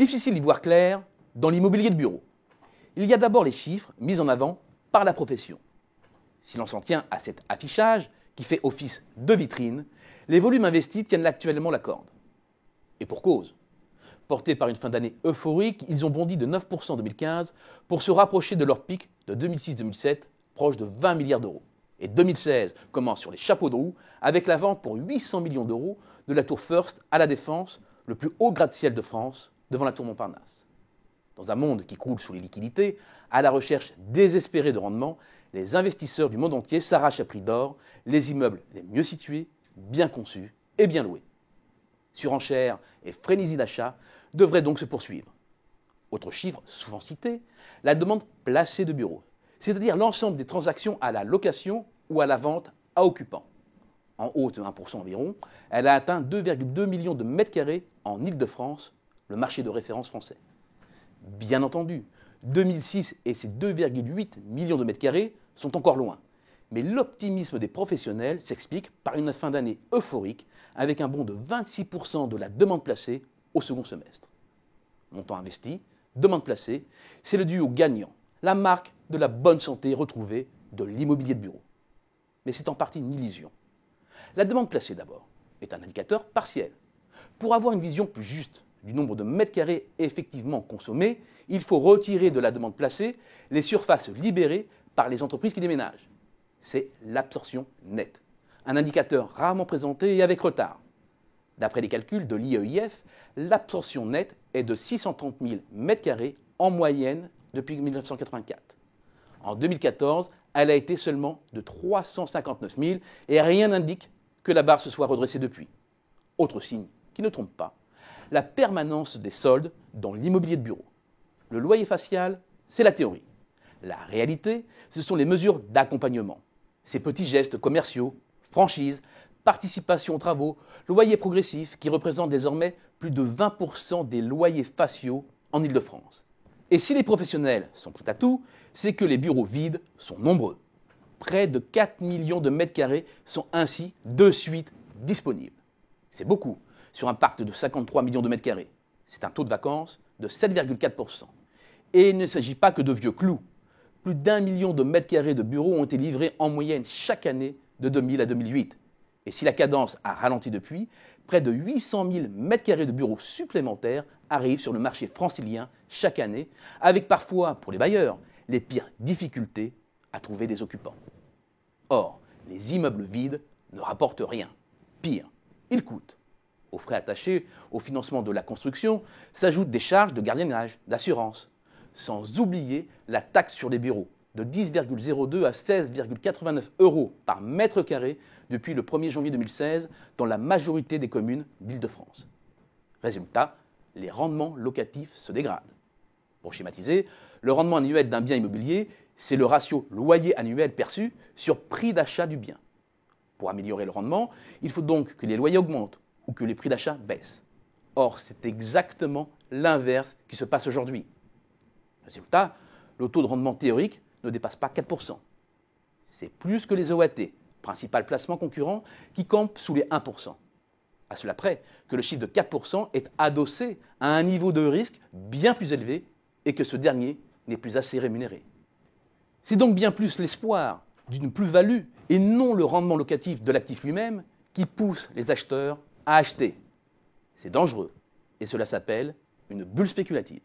Difficile d'y voir clair dans l'immobilier de bureau. Il y a d'abord les chiffres mis en avant par la profession. Si l'on s'en tient à cet affichage qui fait office de vitrine, les volumes investis tiennent actuellement la corde. Et pour cause. Portés par une fin d'année euphorique, ils ont bondi de 9% en 2015 pour se rapprocher de leur pic de 2006-2007, proche de 20 milliards d'euros. Et 2016 commence sur les chapeaux de roue avec la vente pour 800 millions d'euros de la tour First à la Défense, le plus haut gratte-ciel de France, devant la tour Montparnasse. Dans un monde qui croule sous les liquidités, à la recherche désespérée de rendement, les investisseurs du monde entier s'arrachent à prix d'or les immeubles les mieux situés, bien conçus et bien loués. Surenchère et frénésie d'achat devraient donc se poursuivre. Autre chiffre souvent cité, la demande placée de bureaux, c'est-à-dire l'ensemble des transactions à la location ou à la vente à occupants. En hausse de 1% environ, elle a atteint 2,2 millions de mètres carrés en Île-de-France, le marché de référence français. Bien entendu, 2006 et ses 2,8 millions de mètres carrés sont encore loin. Mais l'optimisme des professionnels s'explique par une fin d'année euphorique avec un bond de 26% de la demande placée au second semestre. Montant investi, demande placée, c'est le duo gagnant, la marque de la bonne santé retrouvée de l'immobilier de bureau. Mais c'est en partie une illusion. La demande placée d'abord est un indicateur partiel. Pour avoir une vision plus juste du nombre de mètres carrés effectivement consommés, il faut retirer de la demande placée les surfaces libérées par les entreprises qui déménagent. C'est l'absorption nette, un indicateur rarement présenté et avec retard. D'après les calculs de l'IEIF, l'absorption nette est de 630 000 mètres carrés en moyenne depuis 1984. En 2014, elle a été seulement de 359 000 et rien n'indique que la barre se soit redressée depuis. Autre signe qui ne trompe pas, la permanence des soldes dans l'immobilier de bureau. Le loyer facial, c'est la théorie. La réalité, ce sont les mesures d'accompagnement. Ces petits gestes commerciaux, franchises, participation aux travaux, loyer progressif qui représente désormais plus de 20% des loyers faciaux en Île-de-France. Et si les professionnels sont prêts à tout, c'est que les bureaux vides sont nombreux. Près de 4 millions de mètres carrés sont ainsi de suite disponibles. C'est beaucoup sur un parc de 53 millions de mètres carrés. C'est un taux de vacances de 7,4%. Et il ne s'agit pas que de vieux clous. Plus d'1 million de mètres carrés de bureaux ont été livrés en moyenne chaque année de 2000 à 2008. Et si la cadence a ralenti depuis, près de 800 000 mètres carrés de bureaux supplémentaires arrivent sur le marché francilien chaque année, avec parfois, pour les bailleurs, les pires difficultés à trouver des occupants. Or, les immeubles vides ne rapportent rien. Pire, ils coûtent. Aux frais attachés au financement de la construction s'ajoutent des charges de gardiennage, d'assurance, sans oublier la taxe sur les bureaux, de 10,02 à 16,89 € par mètre carré depuis le 1er janvier 2016 dans la majorité des communes d'Île-de-France. Résultat, les rendements locatifs se dégradent. Pour schématiser, le rendement annuel d'un bien immobilier, c'est le ratio loyer annuel perçu sur prix d'achat du bien. Pour améliorer le rendement, il faut donc que les loyers augmentent ou que les prix d'achat baissent. Or, c'est exactement l'inverse qui se passe aujourd'hui. Résultat, le taux de rendement théorique ne dépasse pas 4%. C'est plus que les OAT, principal placement concurrent, qui campent sous les 1%. À cela près que le chiffre de 4% est adossé à un niveau de risque bien plus élevé et que ce dernier n'est plus assez rémunéré. C'est donc bien plus l'espoir d'une plus-value et non le rendement locatif de l'actif lui-même qui pousse les acheteurs à acheter. C'est dangereux et cela s'appelle une bulle spéculative.